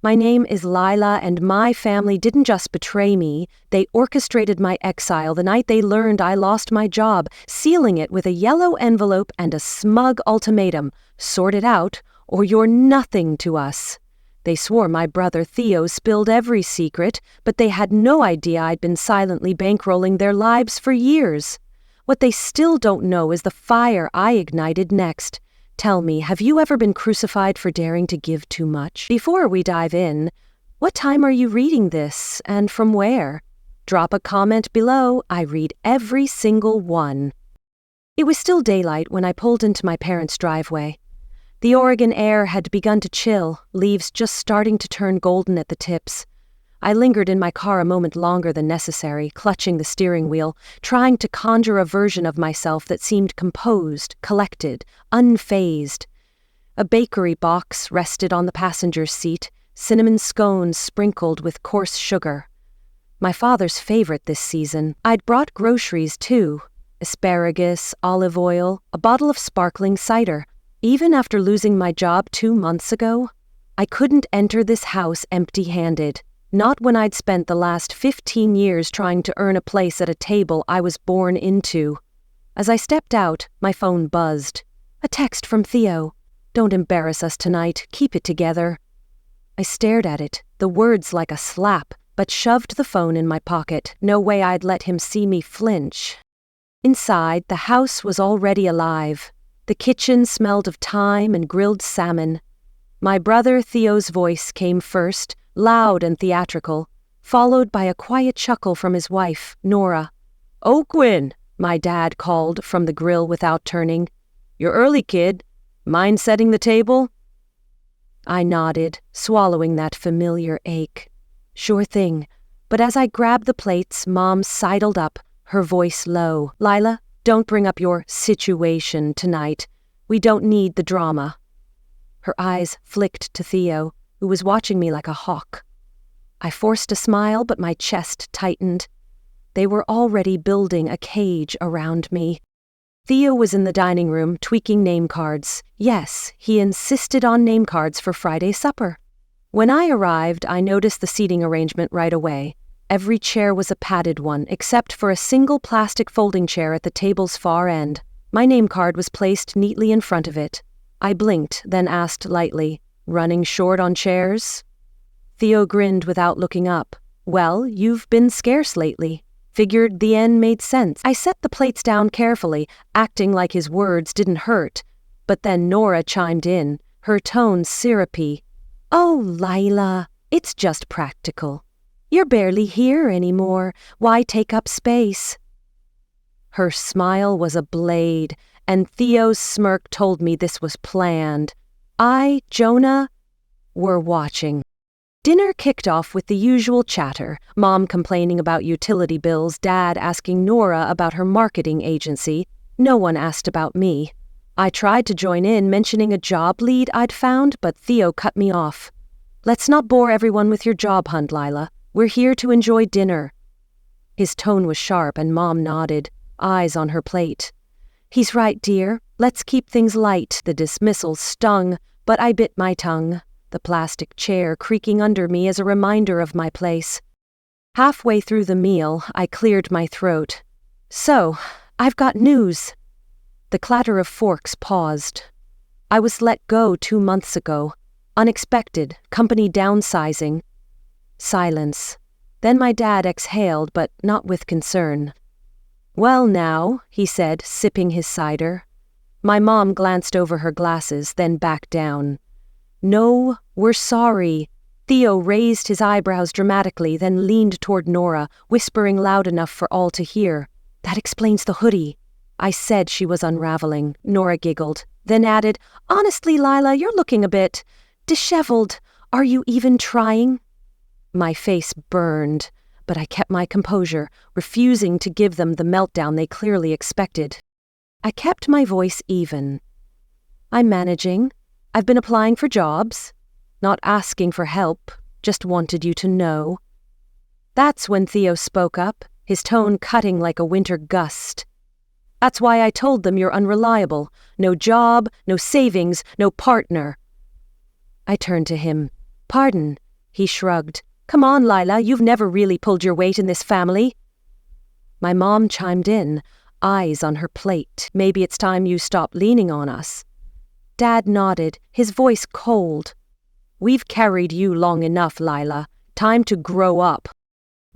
My name is Lila, and my family didn't just betray me, they orchestrated my exile the night they learned I lost my job, sealing it with a yellow envelope and a smug ultimatum: sort it out, or you're nothing to us. They swore my brother Theo spilled every secret, but they had no idea I'd been silently bankrolling their lives for years. What they still don't know is the fire I ignited next. Tell me, have you ever been crucified for daring to give too much? Before we dive in, what time are you reading this, and from where? Drop a comment below. I read every single one. It was still daylight when I pulled into my parents' driveway. The Oregon air had begun to chill, leaves just starting to turn golden at the tips. I lingered in my car a moment longer than necessary, clutching the steering wheel, trying to conjure a version of myself that seemed composed, collected, unfazed. A bakery box rested on the passenger's seat, cinnamon scones sprinkled with coarse sugar. My father's favorite this season. I'd brought groceries, too. Asparagus, olive oil, a bottle of sparkling cider. Even after losing my job 2 months ago, I couldn't enter this house empty-handed. Not when I'd spent the last 15 years trying to earn a place at a table I was born into. As I stepped out, my phone buzzed. A text from Theo. "Don't embarrass us tonight. Keep it together." I stared at it, the words like a slap, but shoved the phone in my pocket. No way I'd let him see me flinch. Inside, the house was already alive. The kitchen smelled of thyme and grilled salmon. My brother Theo's voice came first, loud and theatrical, followed by a quiet chuckle from his wife, Nora. "Oh, Quinn," my dad called from the grill without turning. "You're early, kid. Mind setting the table?" I nodded, swallowing that familiar ache. Sure thing. But as I grabbed the plates, Mom sidled up, her voice low. "Lila, don't bring up your situation tonight. We don't need the drama." Her eyes flicked to Theo, who was watching me like a hawk. I forced a smile, but my chest tightened. They were already building a cage around me. Theo was in the dining room, tweaking name cards. Yes, he insisted on name cards for Friday supper. When I arrived, I noticed the seating arrangement right away. Every chair was a padded one, except for a single plastic folding chair at the table's far end. My name card was placed neatly in front of it. I blinked, then asked lightly, "Running short on chairs?" Theo grinned without looking up. "Well, you've been scarce lately." Figured the end made sense. I set the plates down carefully, acting like his words didn't hurt. But then Nora chimed in, her tone syrupy. "Oh, Lila, it's just practical. You're barely here anymore. Why take up space?" Her smile was a blade, and Theo's smirk told me this was planned. Jonah, were watching. Dinner kicked off with the usual chatter, Mom complaining about utility bills, Dad asking Nora about her marketing agency. No one asked about me. I tried to join in, mentioning a job lead I'd found, but Theo cut me off. "Let's not bore everyone with your job hunt, Lila. We're here to enjoy dinner." His tone was sharp, and Mom nodded, eyes on her plate. "He's right, dear. Let's keep things light." The dismissal stung, but I bit my tongue, the plastic chair creaking under me as a reminder of my place. Halfway through the meal, I cleared my throat. "So, I've got news." The clatter of forks paused. I was let go 2 months ago. Unexpected, company downsizing. Silence. Then my dad exhaled, but not with concern. "Well now," he said, sipping his cider. My mom glanced over her glasses, then back down. "No, we're sorry." Theo raised his eyebrows dramatically, then leaned toward Nora, whispering loud enough for all to hear. "That explains the hoodie." I said she was unraveling. Nora giggled, then added, "Honestly, Lila, you're looking a bit disheveled. Are you even trying?" My face burned, but I kept my composure, refusing to give them the meltdown they clearly expected. I kept my voice even. "I'm managing. I've been applying for jobs. Not asking for help, just wanted you to know." That's when Theo spoke up, his tone cutting like a winter gust. "That's why I told them you're unreliable. No job, no savings, no partner." I turned to him. "Pardon, He shrugged. Come on, Lila, you've never really pulled your weight in this family. My mom chimed in, eyes on her plate. Maybe it's time you stop leaning on us. Dad nodded, his voice cold. We've carried you long enough, Lila. Time to grow up.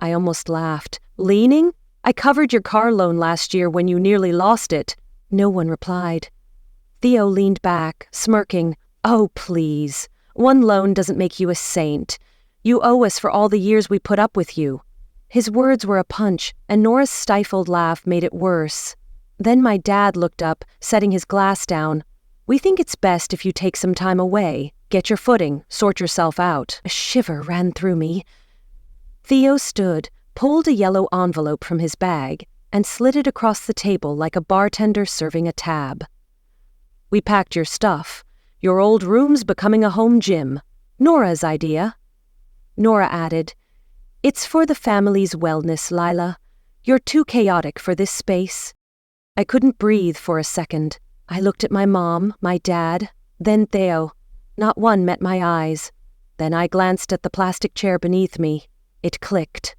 I almost laughed. Leaning? I covered your car loan last year when you nearly lost it. No one replied. Theo leaned back, smirking. Oh, please. One loan doesn't make you a saint. You owe us for all the years we put up with you. His words were a punch, and Nora's stifled laugh made it worse. Then my dad looked up, setting his glass down. We think it's best if you take some time away. Get your footing, sort yourself out. A shiver ran through me. Theo stood, pulled a yellow envelope from his bag, and slid it across the table like a bartender serving a tab. We packed your stuff. Your old room's becoming a home gym. Nora's idea. Nora added, It's for the family's wellness, Lila. You're too chaotic for this space. I couldn't breathe for a second. I looked at my mom, my dad, then Theo. Not one met my eyes. Then I glanced at the plastic chair beneath me. It clicked.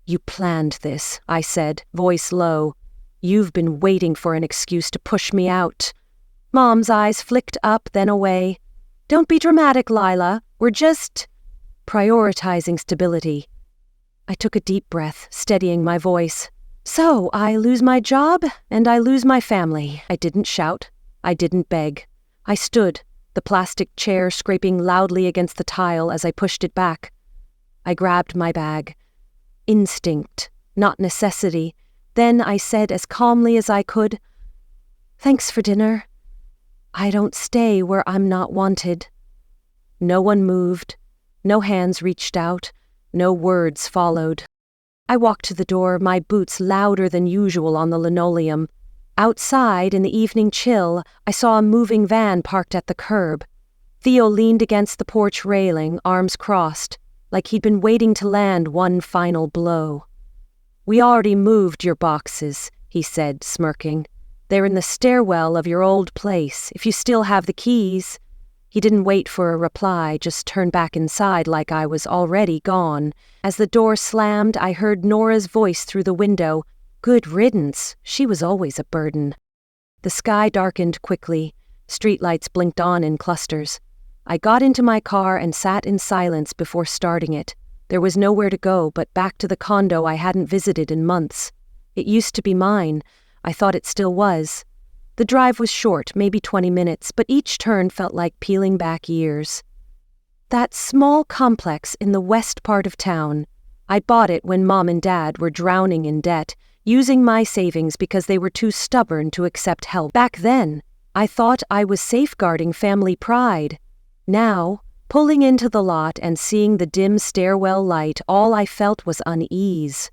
You planned this, I said, voice low. You've been waiting for an excuse to push me out. Mom's eyes flicked up, then away. Don't be dramatic, Lila. We're just prioritizing stability. I took a deep breath, steadying my voice. So, I lose my job, and I lose my family. I didn't shout. I didn't beg. I stood, the plastic chair scraping loudly against the tile as I pushed it back. I grabbed my bag. Instinct, not necessity. Then I said as calmly as I could, Thanks for dinner. I don't stay where I'm not wanted. No one moved. No hands reached out. No words followed. I walked to the door, my boots louder than usual on the linoleum. Outside, in the evening chill, I saw a moving van parked at the curb. Theo leaned against the porch railing, arms crossed, like he'd been waiting to land one final blow. We already moved your boxes, he said, smirking. They're in the stairwell of your old place, if you still have the keys. He didn't wait for a reply, just turned back inside like I was already gone. As the door slammed, I heard Nora's voice through the window. Good riddance. She was always a burden. The sky darkened quickly. Streetlights blinked on in clusters. I got into my car and sat in silence before starting it. There was nowhere to go but back to the condo I hadn't visited in months. It used to be mine. I thought it still was. The drive was short, maybe 20 minutes, but each turn felt like peeling back years. That small complex in the west part of town. I bought it when Mom and Dad were drowning in debt, using my savings because they were too stubborn to accept help. Back then, I thought I was safeguarding family pride. Now, pulling into the lot and seeing the dim stairwell light, all I felt was unease.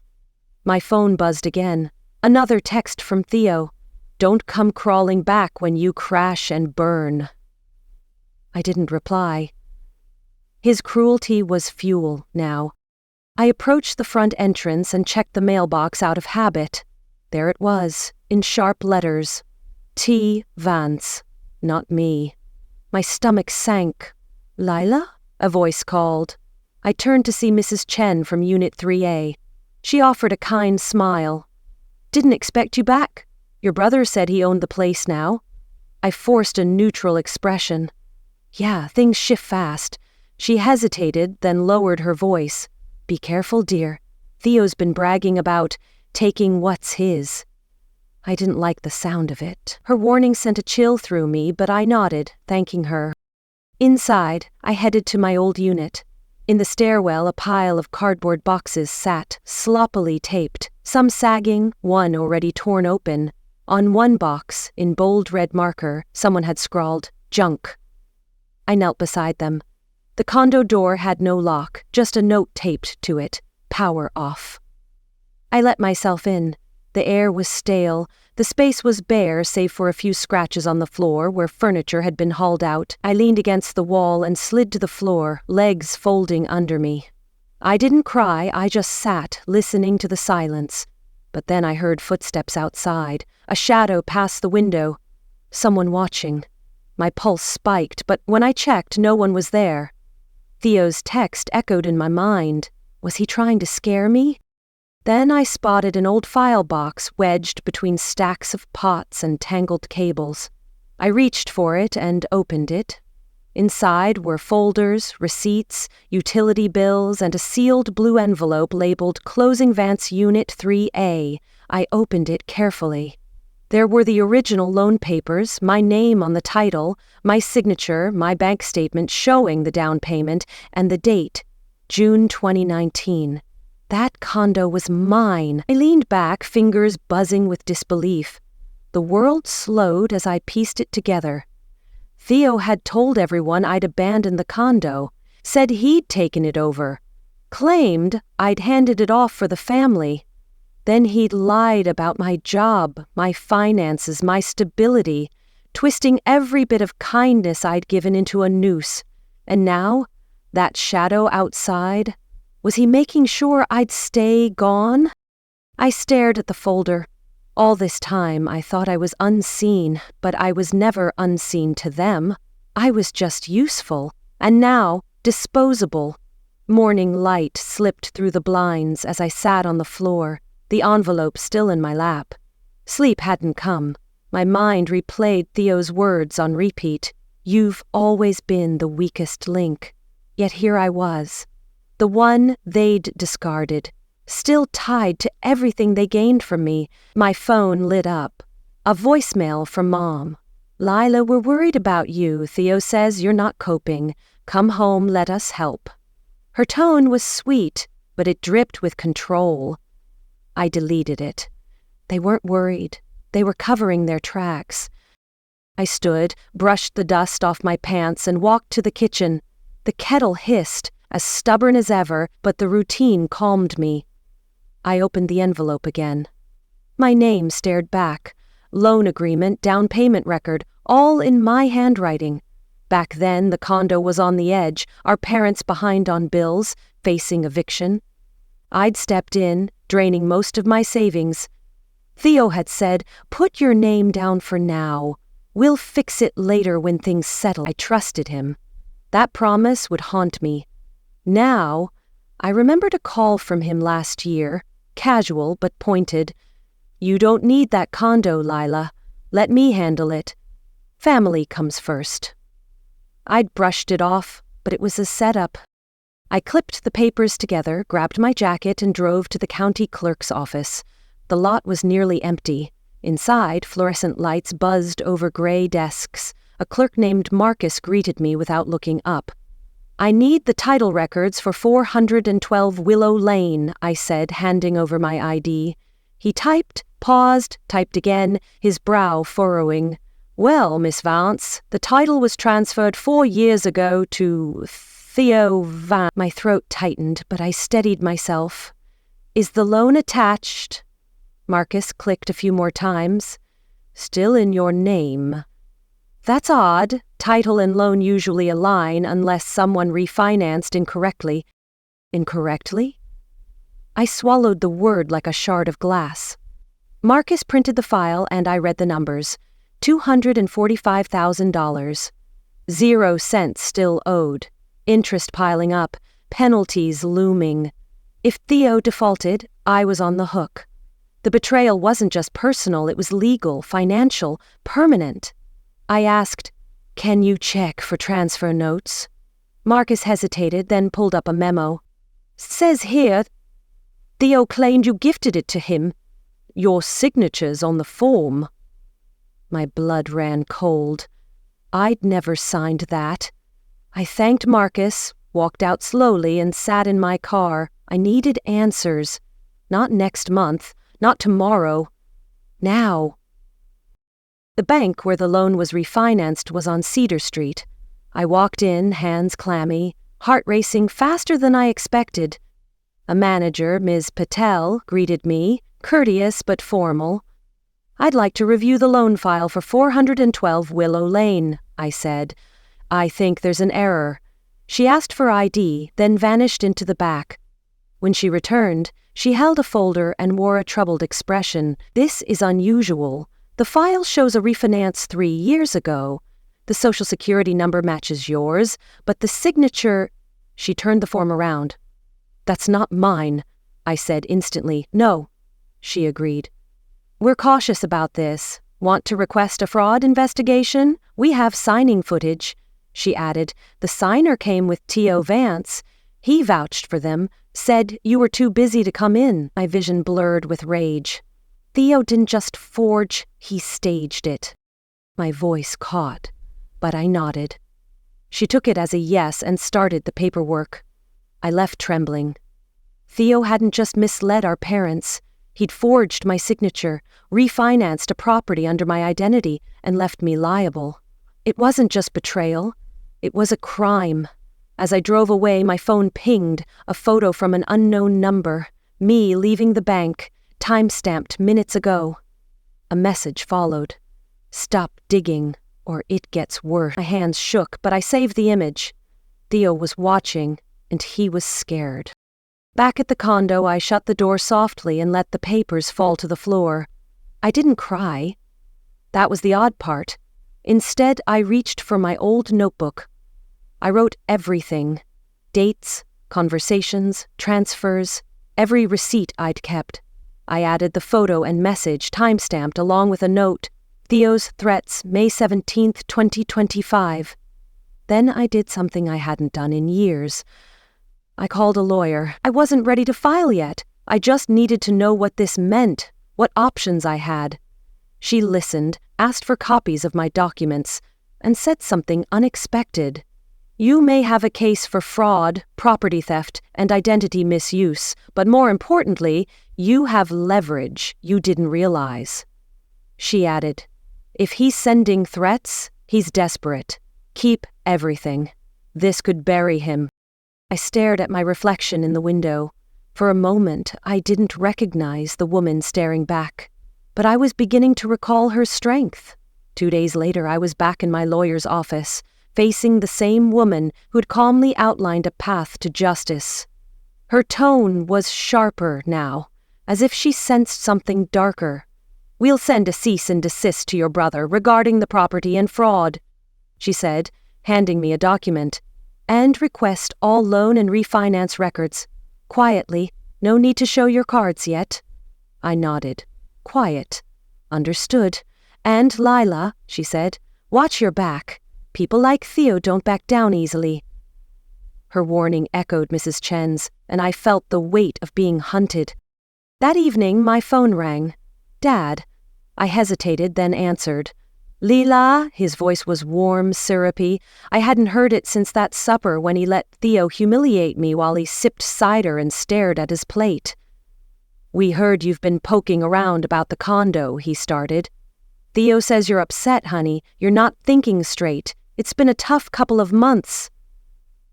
My phone buzzed again. Another text from Theo. Don't come crawling back when you crash and burn. I didn't reply. His cruelty was fuel now. I approached the front entrance and checked the mailbox out of habit. There it was, in sharp letters. T. Vance. Not me. My stomach sank. Lila? A voice called. I turned to see Mrs. Chen from Unit 3A. She offered a kind smile. Didn't expect you back. Your brother said he owned the place now. I forced a neutral expression. Yeah, things shift fast. She hesitated, then lowered her voice. Be careful, dear. Theo's been bragging about taking what's his. I didn't like the sound of it. Her warning sent a chill through me, but I nodded, thanking her. Inside, I headed to my old unit. In the stairwell, a pile of cardboard boxes sat, sloppily taped, some sagging, one already torn open. On one box, in bold red marker, someone had scrawled, junk. I knelt beside them. The condo door had no lock, just a note taped to it, power off. I let myself in. The air was stale. The space was bare, save for a few scratches on the floor where furniture had been hauled out. I leaned against the wall and slid to the floor, legs folding under me. I didn't cry, I just sat, listening to the silence. But then I heard footsteps outside, a shadow past the window. Someone watching. My pulse spiked, but when I checked, no one was there. Theo's text echoed in my mind. Was he trying to scare me? Then I spotted an old file box wedged between stacks of pots and tangled cables. I reached for it and opened it. Inside were folders, receipts, utility bills, and a sealed blue envelope labeled Closing Vance Unit 3A. I opened it carefully. There were the original loan papers, my name on the title, my signature, my bank statement showing the down payment, and the date, June 2019. That condo was mine. I leaned back, fingers buzzing with disbelief. The world slowed as I pieced it together. Theo had told everyone I'd abandoned the condo, said he'd taken it over, claimed I'd handed it off for the family. Then he'd lied about my job, my finances, my stability, twisting every bit of kindness I'd given into a noose. And now, that shadow outside, was he making sure I'd stay gone? I stared at the folder. All this time I thought I was unseen, but I was never unseen to them. I was just useful, and now disposable. Morning light slipped through the blinds as I sat on the floor, the envelope still in my lap. Sleep hadn't come. My mind replayed Theo's words on repeat. You've always been the weakest link. Yet here I was, the one they'd discarded, still tied to everything they gained from me. My phone lit up. A voicemail from Mom. Lila, we're worried about you. Theo says you're not coping. Come home, let us help. Her tone was sweet, but it dripped with control. I deleted it. They weren't worried. They were covering their tracks. I stood, brushed the dust off my pants, and walked to the kitchen. The kettle hissed, as stubborn as ever, but the routine calmed me. I opened the envelope again. My name stared back. Loan agreement, down payment record, all in my handwriting. Back then, the condo was on the edge, our parents behind on bills, facing eviction. I'd stepped in, draining most of my savings. Theo had said, put your name down for now. We'll fix it later when things settle. I trusted him. That promise would haunt me. Now, I remembered a call from him last year, casual but pointed. You don't need that condo, Lila. Let me handle it. Family comes first. I'd brushed it off, but it was a setup. I clipped the papers together, grabbed my jacket, and drove to the county clerk's office. The lot was nearly empty. Inside, fluorescent lights buzzed over gray desks. A clerk named Marcus greeted me without looking up. I need the title records for 412 Willow Lane, I said, handing over my ID. He typed, paused, typed again, his brow furrowing. Well, Miss Vance, the title was transferred 4 years ago to Theo Vance. My throat tightened, but I steadied myself. Is the loan attached? Marcus clicked a few more times. Still in your name. That's odd. Title and loan usually align unless someone refinanced incorrectly. Incorrectly? I swallowed the word like a shard of glass. Marcus printed the file and I read the numbers. $245,000. 0 cents still owed. Interest piling up. Penalties looming. If Theo defaulted, I was on the hook. The betrayal wasn't just personal, it was legal, financial, permanent. I asked, can you check for transfer notes? Marcus hesitated, then pulled up a memo. Says here, Theo claimed you gifted it to him. Your signature's on the form. My blood ran cold. I'd never signed that. I thanked Marcus, walked out slowly, and sat in my car. I needed answers. Not next month, not tomorrow. Now. The bank where the loan was refinanced was on Cedar Street. I walked in, hands clammy, heart racing faster than I expected. A manager, Ms. Patel, greeted me, courteous but formal. I'd like to review the loan file for 412 Willow Lane, I said. I think there's an error. She asked for ID, then vanished into the back. When she returned, she held a folder and wore a troubled expression. This is unusual. The file shows a refinance 3 years ago. The Social Security number matches yours, but the signature... She turned the form around. "That's not mine," I said instantly. "No," she agreed. "We're cautious about this. Want to request a fraud investigation? We have signing footage," she added. "The signer came with T.O. Vance. He vouched for them, said you were too busy to come in." My vision blurred with rage. Theo didn't just forge, he staged it. My voice caught, but I nodded. She took it as a yes and started the paperwork. I left trembling. Theo hadn't just misled our parents. He'd forged my signature, refinanced a property under my identity, and left me liable. It wasn't just betrayal. It was a crime. As I drove away, my phone pinged, a photo from an unknown number. Me leaving the bank, time-stamped minutes ago. A message followed. "Stop digging, or it gets worse." My hands shook, but I saved the image. Theo was watching, and he was scared. Back at the condo, I shut the door softly and let the papers fall to the floor. I didn't cry. That was the odd part. Instead, I reached for my old notebook. I wrote everything. Dates, conversations, transfers, every receipt I'd kept. I added the photo and message, time-stamped, along with a note. Theo's threats, May 17th, 2025. Then I did something I hadn't done in years. I called a lawyer. I wasn't ready to file yet. I just needed to know what this meant, what options I had. She listened, asked for copies of my documents, and said something unexpected. "You may have a case for fraud, property theft, and identity misuse, but more importantly, you have leverage you didn't realize." She added, "If he's sending threats, he's desperate. Keep everything. This could bury him." I stared at my reflection in the window. For a moment, I didn't recognize the woman staring back, but I was beginning to recall her strength. 2 days later, I was back in my lawyer's office, facing the same woman who had calmly outlined a path to justice. Her tone was sharper now, as if she sensed something darker. "We'll send a cease and desist to your brother regarding the property and fraud," she said, handing me a document, "and request all loan and refinance records. Quietly, no need to show your cards yet." I nodded. Quiet. Understood. "And Lila," she said, "watch your back. People like Theo don't back down easily." Her warning echoed Mrs. Chen's, and I felt the weight of being hunted. That evening, my phone rang. "Dad." I hesitated, then answered. "Lila," his voice was warm, syrupy. I hadn't heard it since that supper when he let Theo humiliate me while he sipped cider and stared at his plate. "We heard you've been poking around about the condo," he started. "Theo says you're upset, honey. You're not thinking straight. It's been a tough couple of months."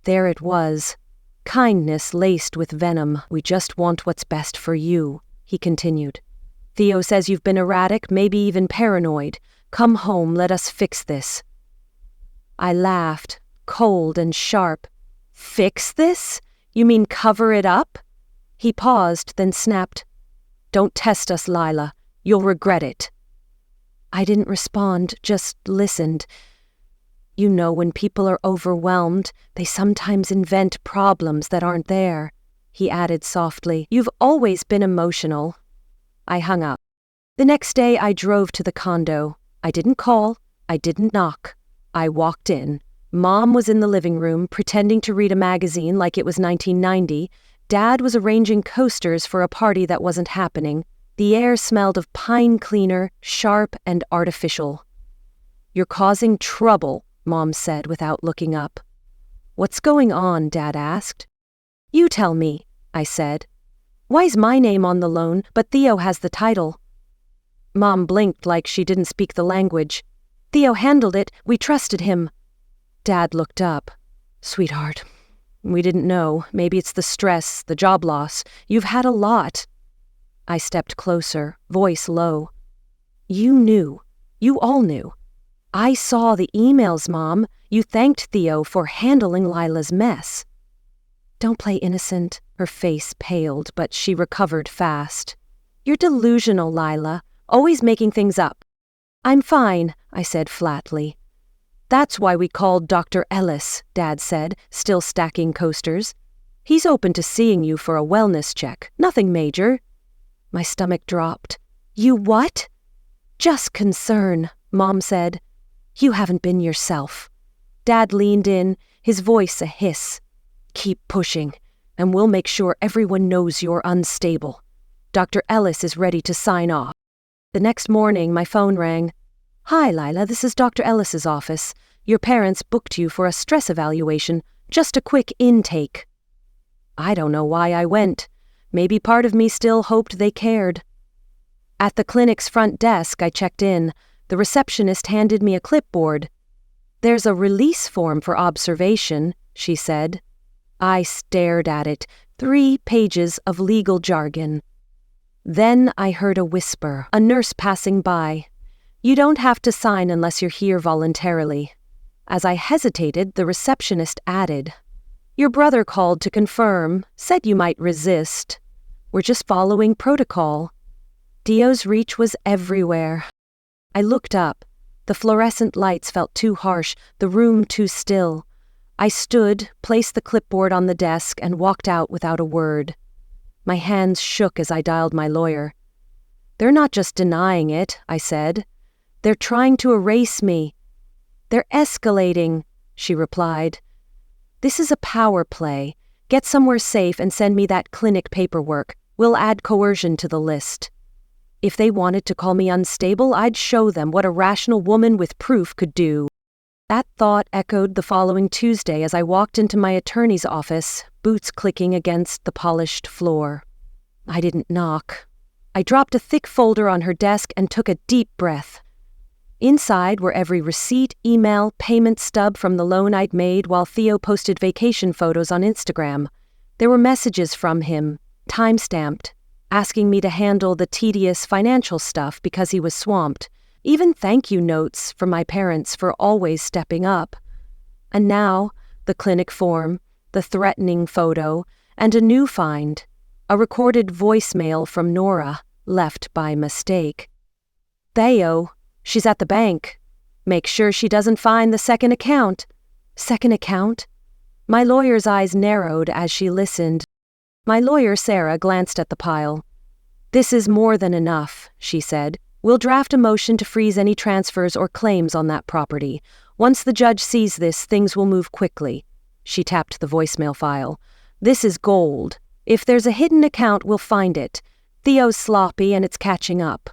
There it was. Kindness laced with venom. "We just want what's best for you," he continued. "Theo says you've been erratic, maybe even paranoid. Come home, let us fix this." I laughed, cold and sharp. "Fix this? You mean cover it up?" He paused, then snapped, "Don't test us, Lila. You'll regret it." I didn't respond, just listened. "You know, when people are overwhelmed, they sometimes invent problems that aren't there," he added softly. "You've always been emotional." I hung up. The next day I drove to the condo. I didn't call. I didn't knock. I walked in. Mom was in the living room, pretending to read a magazine like it was 1990. Dad was arranging coasters for a party that wasn't happening. The air smelled of pine cleaner, sharp and artificial. "You're causing trouble," Mom said without looking up. "What's going on?" Dad asked. "You tell me," I said. "Why's my name on the loan, but Theo has the title?" Mom blinked like she didn't speak the language. "Theo handled it. We trusted him." Dad looked up. "Sweetheart, we didn't know. Maybe it's the stress, the job loss. You've had a lot." I stepped closer, voice low. "You knew. You all knew. I saw the emails, Mom. You thanked Theo for handling Lila's mess." "Don't play innocent." Her face paled, but she recovered fast. "You're delusional, Lila. Always making things up." "I'm fine," I said flatly. That's why we called Dr. Ellis, Dad said, still stacking coasters. He's open to seeing you for a wellness check. Nothing major. My stomach dropped. You what? Just concern, Mom said. You haven't been yourself. Dad leaned in, his voice a hiss. Keep pushing, and we'll make sure everyone knows you're unstable. Dr. Ellis is ready to sign off. The next morning, my phone rang. Hi, Lila, this is Dr. Ellis's office. Your parents booked you for a stress evaluation, just a quick intake. I don't know why I went. Maybe part of me still hoped they cared. At the clinic's front desk, I checked in. The receptionist handed me a clipboard. There's a release form for observation, she said. I stared at it, 3 pages of legal jargon. Then I heard a whisper, a nurse passing by. You don't have to sign unless you're here voluntarily. As I hesitated, the receptionist added, Your brother called to confirm, said you might resist. We're just following protocol. Dio's reach was everywhere. I looked up. The fluorescent lights felt too harsh, the room too still. I stood, placed the clipboard on the desk, and walked out without a word. My hands shook as I dialed my lawyer. They're not just denying it, I said. They're trying to erase me. They're escalating, she replied. This is a power play. Get somewhere safe and send me that clinic paperwork. We'll add coercion to the list. If they wanted to call me unstable, I'd show them what a rational woman with proof could do. That thought echoed the following Tuesday as I walked into my attorney's office, boots clicking against the polished floor. I didn't knock. I dropped a thick folder on her desk and took a deep breath. Inside were every receipt, email, payment stub from the loan I'd made while Theo posted vacation photos on Instagram. There were messages from him, time-stamped, asking me to handle the tedious financial stuff because he was swamped. Even thank you notes from my parents for always stepping up. And now, the clinic form, the threatening photo, and a new find, a recorded voicemail from Nora, left by mistake. Theo, she's at the bank. Make sure she doesn't find the second account. Second account? My lawyer's eyes narrowed as she listened. My lawyer, Sarah, glanced at the pile. This is more than enough, she said. We'll draft a motion to freeze any transfers or claims on that property. Once the judge sees this, things will move quickly. She tapped the voicemail file. This is gold. If there's a hidden account, we'll find it. Theo's sloppy and it's catching up.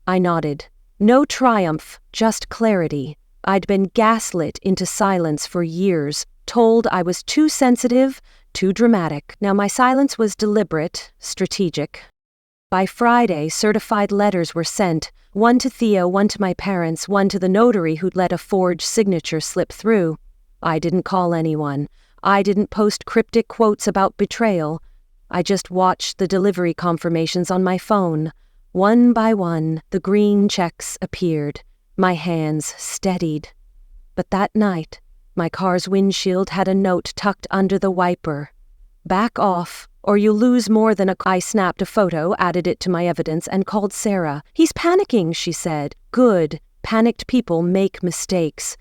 I nodded. No triumph, just clarity. I'd been gaslit into silence for years, told I was too sensitive, too dramatic. Now my silence was deliberate, strategic. By Friday, certified letters were sent, one to Theo, one to my parents, one to the notary who'd let a forged signature slip through. I didn't call anyone. I didn't post cryptic quotes about betrayal. I just watched the delivery confirmations on my phone. One by one, the green checks appeared. My hands steadied. But that night, my car's windshield had a note tucked under the wiper. Back off, or you'll lose more than a... I snapped a photo, added it to my evidence, and called Sarah. He's panicking, she said. Good. Panicked people make mistakes.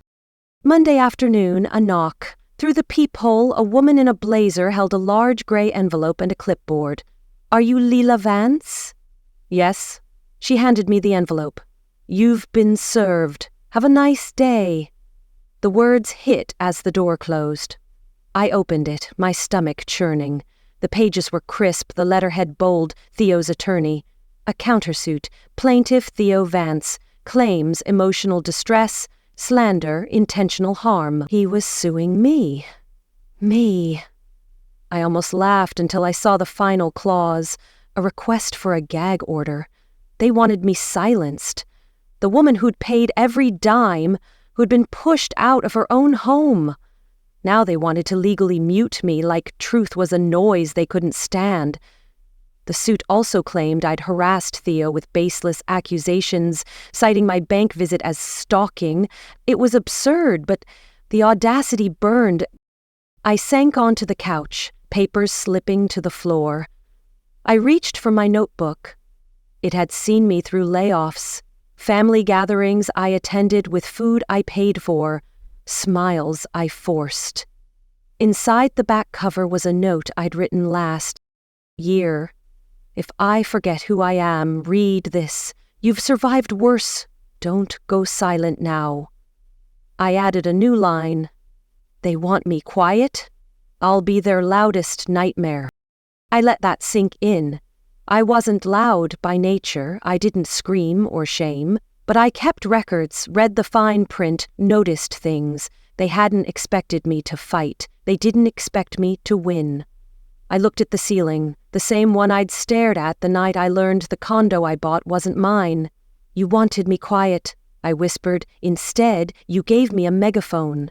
Monday afternoon, a knock. Through the peephole, a woman in a blazer held a large gray envelope and a clipboard. Are you Leela Vance? Yes. She handed me the envelope. You've been served. Have a nice day. The words hit as the door closed. I opened it, my stomach churning. The pages were crisp, the letterhead bold, Theo's attorney. A countersuit, plaintiff Theo Vance, claims emotional distress, slander, intentional harm. He was suing me. Me. I almost laughed until I saw the final clause, a request for a gag order. They wanted me silenced. The woman who'd paid every dime, who'd been pushed out of her own home. Now they wanted to legally mute me like truth was a noise they couldn't stand. The suit also claimed I'd harassed Theo with baseless accusations, citing my bank visit as stalking. It was absurd, but the audacity burned. I sank onto the couch, papers slipping to the floor. I reached for my notebook. It had seen me through layoffs, family gatherings I attended with food I paid for, Smiles I forced. Inside the back cover was a note I'd written last year. If I forget who I am, read this. You've survived worse. Don't go silent now. I added a new line. They want me quiet? I'll be their loudest nightmare. I let that sink in. I wasn't loud by nature. I didn't scream or shame. But I kept records, read the fine print, noticed things. They hadn't expected me to fight. They didn't expect me to win. I looked at the ceiling, the same one I'd stared at the night I learned the condo I bought wasn't mine. You wanted me quiet, I whispered. Instead, you gave me a megaphone.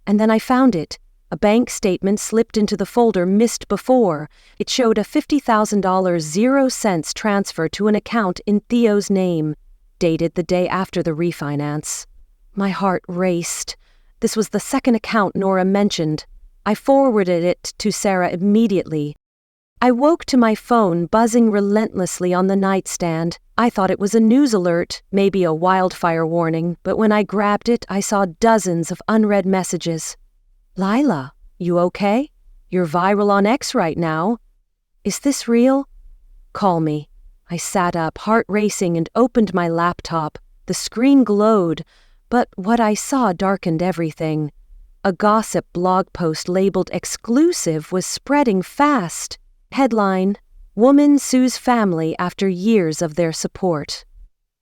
And then I found it. A bank statement slipped into the folder missed before. It showed a $50,000 0 cents transfer to an account in Theo's name, dated the day after the refinance. My heart raced. This was the second account Nora mentioned. I forwarded it to Sarah immediately. I woke to my phone buzzing relentlessly on the nightstand. I thought it was a news alert, maybe a wildfire warning, but when I grabbed it, I saw dozens of unread messages. Lila, you okay? You're viral on X right now. Is this real? Call me. I sat up, heart racing, and opened my laptop. The screen glowed, but what I saw darkened everything. A gossip blog post labeled exclusive was spreading fast. Headline, Woman Sues Family After Years of Their Support.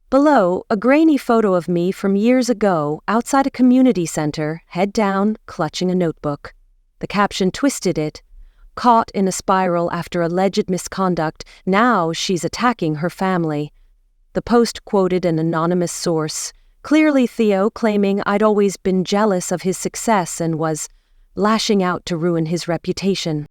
Below, a grainy photo of me from years ago, outside a community center, head down, clutching a notebook. The caption twisted it. Caught in a spiral after alleged misconduct, now she's attacking her family. The post quoted an anonymous source, clearly Theo claiming I'd always been jealous of his success and was lashing out to ruin his reputation.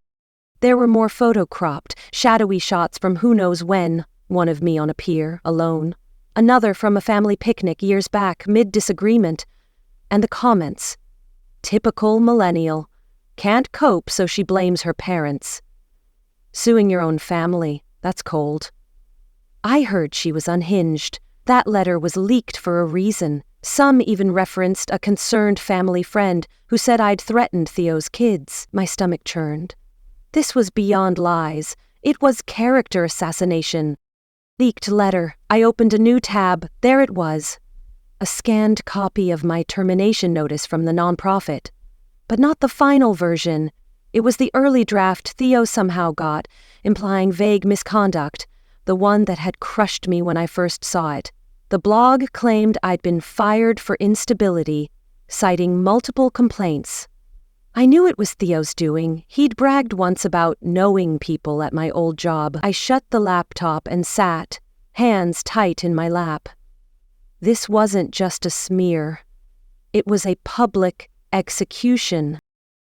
There were more photo-cropped, shadowy shots from who knows when, one of me on a pier, alone, another from a family picnic years back, mid-disagreement, and the comments. Typical millennial. Can't cope, so she blames her parents. Suing your own family, that's cold. I heard she was unhinged. That letter was leaked for a reason. Some even referenced a concerned family friend who said I'd threatened Theo's kids. My stomach churned. This was beyond lies. It was character assassination. Leaked letter. I opened a new tab. There it was. A scanned copy of my termination notice from the nonprofit. But not the final version. It was the early draft Theo somehow got, implying vague misconduct, the one that had crushed me when I first saw it. The blog claimed I'd been fired for instability, citing multiple complaints. I knew it was Theo's doing. He'd bragged once about knowing people at my old job. I shut the laptop and sat, hands tight in my lap. This wasn't just a smear. It was a public execution.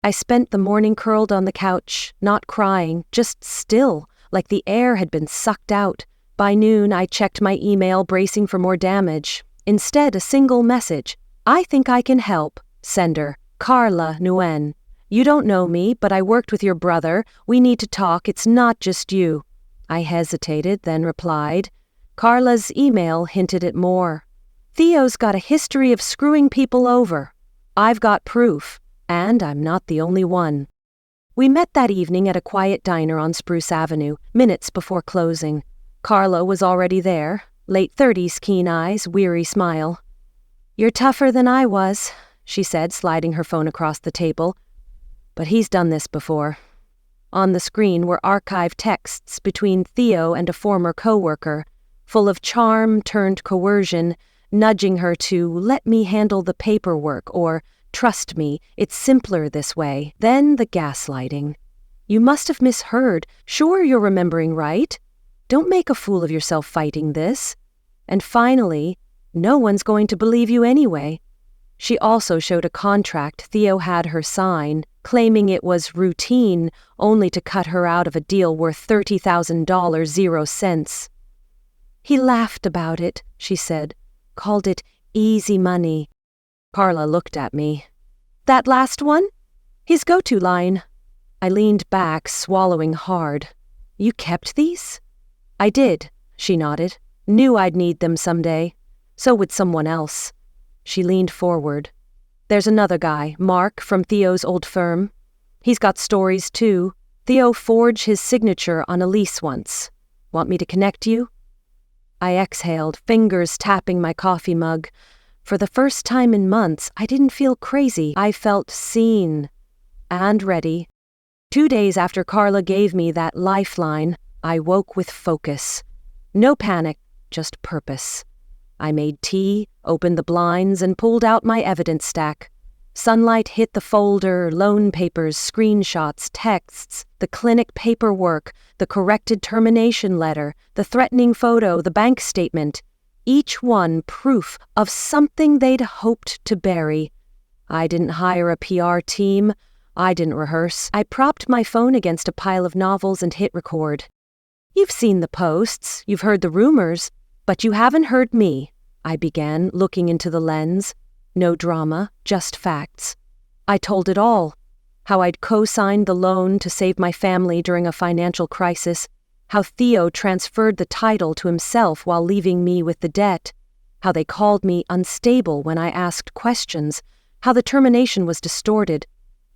I spent the morning curled on the couch, not crying, just still, like the air had been sucked out. By noon, I checked my email, bracing for more damage. Instead, a single message. I think I can help. Sender, Carla Nguyen. You don't know me, but I worked with your brother. We need to talk. It's not just you. I hesitated, then replied. Carla's email hinted at more. Theo's got a history of screwing people over. I've got proof, and I'm not the only one. We met that evening at a quiet diner on Spruce Avenue, minutes before closing. Carla was already there, late 30s, keen eyes, weary smile. You're tougher than I was, she said, sliding her phone across the table. But he's done this before. On the screen were archived texts between Theo and a former coworker, full of charm turned coercion, nudging her to let me handle the paperwork or trust me, it's simpler this way. Then the gaslighting. You must have misheard. Sure, you're remembering right. Don't make a fool of yourself fighting this. And finally, no one's going to believe you anyway. She also showed a contract Theo had her sign, claiming it was routine, only to cut her out of a deal worth $30,000 0 cents. He laughed about it, she said, called it easy money. Carla looked at me. That last one? His go-to line. I leaned back, swallowing hard. You kept these? I did, she nodded. Knew I'd need them someday. So would someone else. She leaned forward. There's another guy, Mark, from Theo's old firm. He's got stories too. Theo forged his signature on a lease once. Want me to connect you?" I exhaled, fingers tapping my coffee mug. For the first time in months, I didn't feel crazy. I felt seen and ready. 2 days after Carla gave me that lifeline, I woke with focus. No panic, just purpose. I made tea, opened the blinds, and pulled out my evidence stack. Sunlight hit the folder, loan papers, screenshots, texts, the clinic paperwork, the corrected termination letter, the threatening photo, the bank statement. Each one proof of something they'd hoped to bury. I didn't hire a PR team. I didn't rehearse. I propped my phone against a pile of novels and hit record. "You've seen the posts, you've heard the rumors, but you haven't heard me," I began, looking into the lens. No drama, just facts. I told it all. How I'd co-signed the loan to save my family during a financial crisis, how Theo transferred the title to himself while leaving me with the debt, how they called me unstable when I asked questions, how the termination was distorted.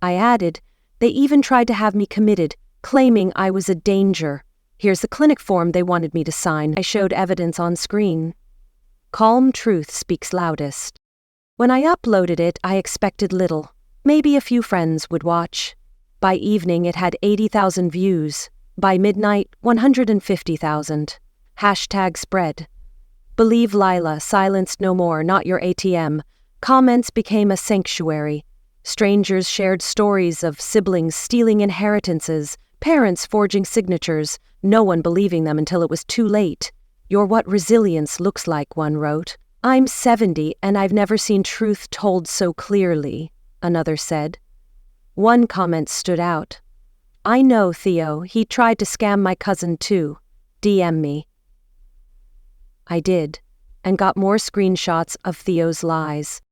I added, they even tried to have me committed, claiming I was a danger. Here's the clinic form they wanted me to sign. I showed evidence on screen. Calm truth speaks loudest. When I uploaded it, I expected little. Maybe a few friends would watch. By evening, it had 80,000 views. By midnight, 150,000. Hashtag spread. Believe Lila, silenced no more, not your ATM. Comments became a sanctuary. Strangers shared stories of siblings stealing inheritances, parents forging signatures, no one believing them until it was too late. "You're what resilience looks like," one wrote. "I'm 70 and I've never seen truth told so clearly," another said. One comment stood out. "I know Theo, he tried to scam my cousin too. DM me." I did, and got more screenshots of Theo's lies.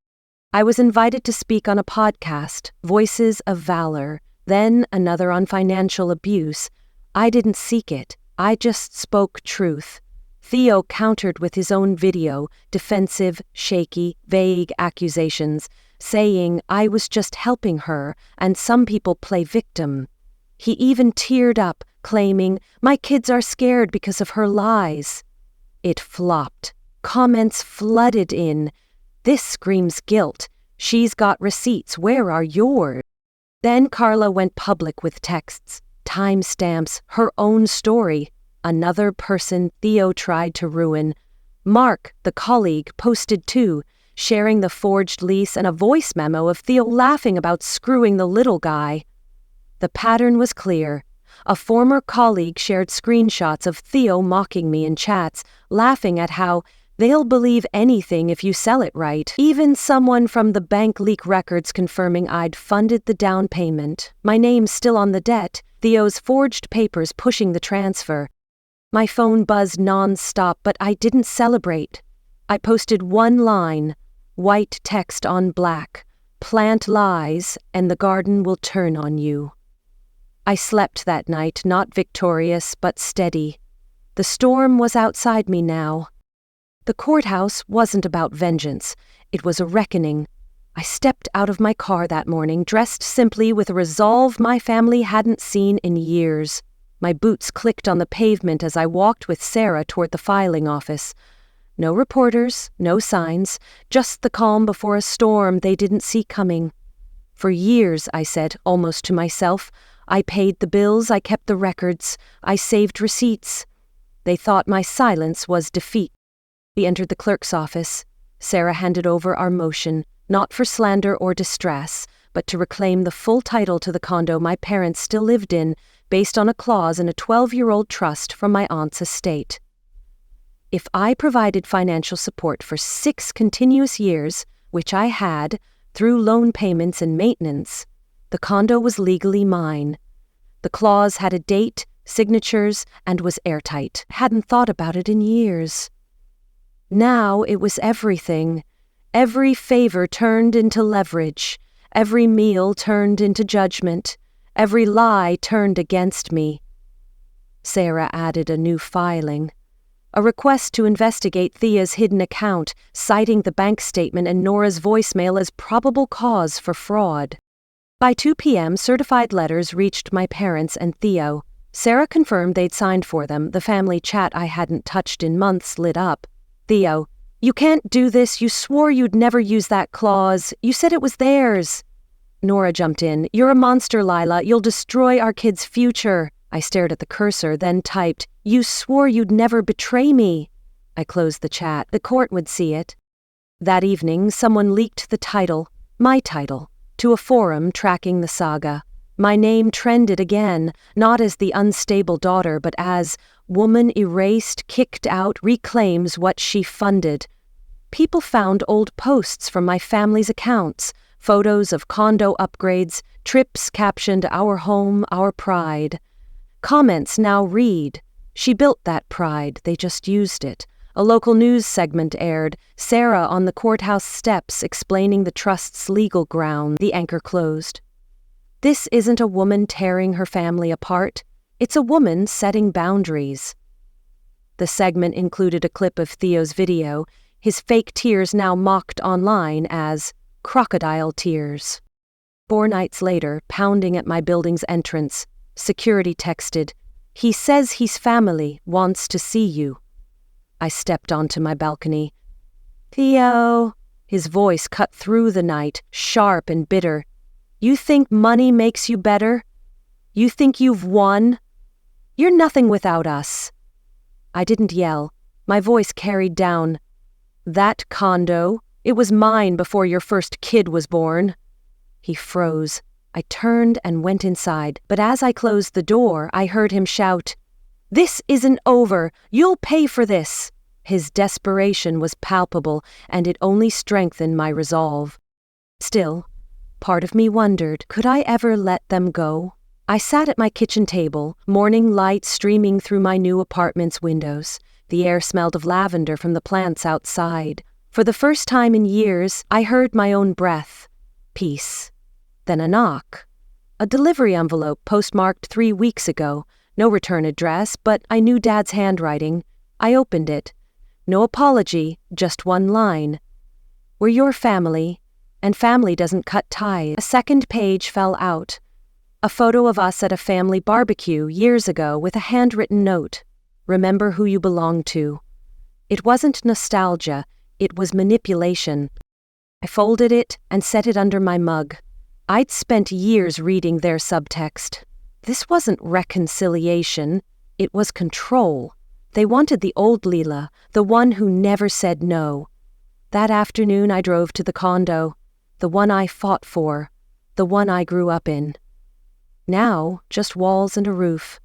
I was invited to speak on a podcast, Voices of Valor, then another on financial abuse. I didn't seek it, I just spoke truth. Theo countered with his own video, defensive, shaky, vague accusations, saying I was just helping her and some people play victim. He even teared up, claiming, "My kids are scared because of her lies." It flopped. Comments flooded in. "This screams guilt. She's got receipts. Where are yours?" Then Carla went public with texts, timestamps, her own story. Another person Theo tried to ruin. Mark, the colleague, posted too, sharing the forged lease and a voice memo of Theo laughing about screwing the little guy. The pattern was clear. A former colleague shared screenshots of Theo mocking me in chats, laughing at how they'll believe anything if you sell it right. Even someone from the bank leak records confirming I'd funded the down payment. My name's still on the debt. Theo's forged papers pushing the transfer. My phone buzzed non-stop, but I didn't celebrate. I posted one line, white text on black, "Plant lies, and the garden will turn on you." I slept that night, not victorious, but steady. The storm was outside me now. The courthouse wasn't about vengeance. It was a reckoning. I stepped out of my car that morning, dressed simply with a resolve my family hadn't seen in years. My boots clicked on the pavement as I walked with Sarah toward the filing office. No reporters, no signs, just the calm before a storm they didn't see coming. For years, I said, almost to myself, I paid the bills, I kept the records, I saved receipts. They thought my silence was defeat. We entered the clerk's office. Sarah handed over our motion, not for slander or distress, but to reclaim the full title to the condo my parents still lived in, based on a clause in a 12-year-old trust from my aunt's estate. If I provided financial support for 6 continuous years, which I had, through loan payments and maintenance, the condo was legally mine. The clause had a date, signatures, and was airtight. Hadn't thought about it in years. Now it was everything. Every favor turned into leverage. Every meal turned into judgment. Every lie turned against me. Sarah added a new filing. A request to investigate Thea's hidden account, citing the bank statement and Nora's voicemail as probable cause for fraud. By 2 p.m., certified letters reached my parents and Theo. Sarah confirmed they'd signed for them. The family chat I hadn't touched in months lit up. Theo: "You can't do this. You swore you'd never use that clause. You said it was theirs." Nora jumped in. "You're a monster, Lila. You'll destroy our kids' future." I stared at the cursor, then typed, "You swore you'd never betray me." I closed the chat. The court would see it. That evening, someone leaked the title, my title, to a forum tracking the saga. My name trended again, not as the unstable daughter, but as woman erased, kicked out, reclaims what she funded. People found old posts from my family's accounts, photos of condo upgrades, trips captioned "Our home, our pride." Comments now read, "She built that pride, they just used it." A local news segment aired, Sarah on the courthouse steps explaining the trust's legal ground. The anchor closed. This isn't a woman tearing her family apart. It's a woman setting boundaries. The segment included a clip of Theo's video, his fake tears now mocked online as crocodile tears. 4 nights later, pounding at my building's entrance, security texted, "He says he's family, wants to see you." I stepped onto my balcony. "Theo," his voice cut through the night, sharp and bitter. "You think money makes you better? You think you've won? You're nothing without us." I didn't yell. My voice carried down. "That condo, it was mine before your first kid was born." He froze. I turned and went inside, but as I closed the door, I heard him shout, "This isn't over. You'll pay for this." His desperation was palpable, and it only strengthened my resolve. Still, part of me wondered, could I ever let them go? I sat at my kitchen table, morning light streaming through my new apartment's windows. The air smelled of lavender from the plants outside. For the first time in years, I heard my own breath. Peace. Then a knock. A delivery envelope postmarked 3 weeks ago. No return address, but I knew Dad's handwriting. I opened it. No apology, just one line. "We're your family, and family doesn't cut ties." A second page fell out. A photo of us at a family barbecue years ago with a handwritten note. "Remember who you belong to." It wasn't nostalgia, it was manipulation. I folded it and set it under my mug. I'd spent years reading their subtext. This wasn't reconciliation, it was control. They wanted the old Leela, the one who never said no. That afternoon I drove to the condo, the one I fought for, the one I grew up in. Now, just walls and a roof.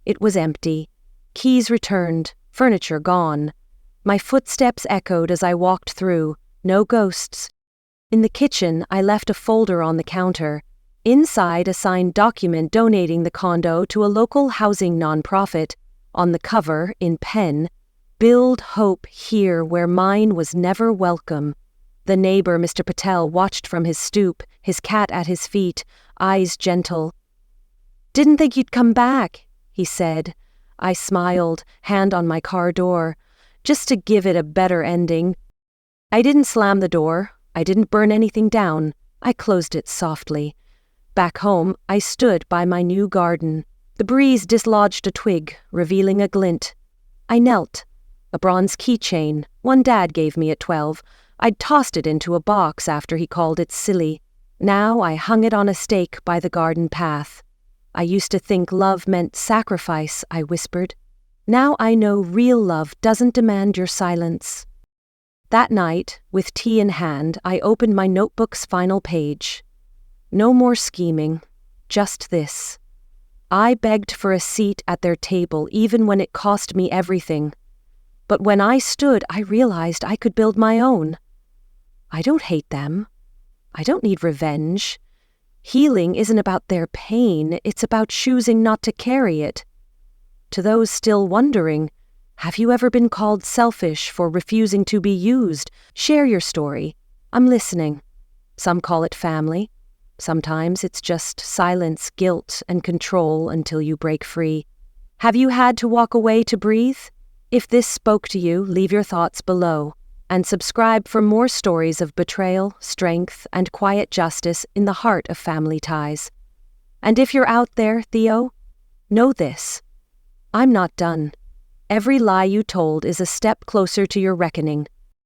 It was empty. Keys returned, furniture gone. My footsteps echoed as I walked through, no ghosts. In the kitchen, I left a folder on the counter. Inside, a signed document donating the condo to a local housing nonprofit. On the cover, in pen, "Build hope here where mine was never welcome." The neighbor, Mr. Patel, watched from his stoop, his cat at his feet, eyes gentle. "Didn't think you'd come back," he said. I smiled, hand on my car door, just to give it a better ending. I didn't slam the door. I didn't burn anything down. I closed it softly. Back home, I stood by my new garden. The breeze dislodged a twig, revealing a glint. I knelt. A bronze keychain, one Dad gave me at 12. I'd tossed it into a box after he called it silly. Now I hung it on a stake by the garden path. "I used to think love meant sacrifice," I whispered. "Now I know real love doesn't demand your silence." That night, with tea in hand, I opened my notebook's final page. No more scheming, just this. I begged for a seat at their table even when it cost me everything. But when I stood, I realized I could build my own. I don't hate them. I don't need revenge. Healing isn't about their pain, it's about choosing not to carry it. To those still wondering, have you ever been called selfish for refusing to be used? Share your story. I'm listening. Some call it family. Sometimes it's just silence, guilt, and control until you break free. Have you had to walk away to breathe? If this spoke to you, leave your thoughts below, and subscribe for more stories of betrayal, strength, and quiet justice in the heart of family ties. And if you're out there, Theo, know this: I'm not done. Every lie you told is a step closer to your reckoning.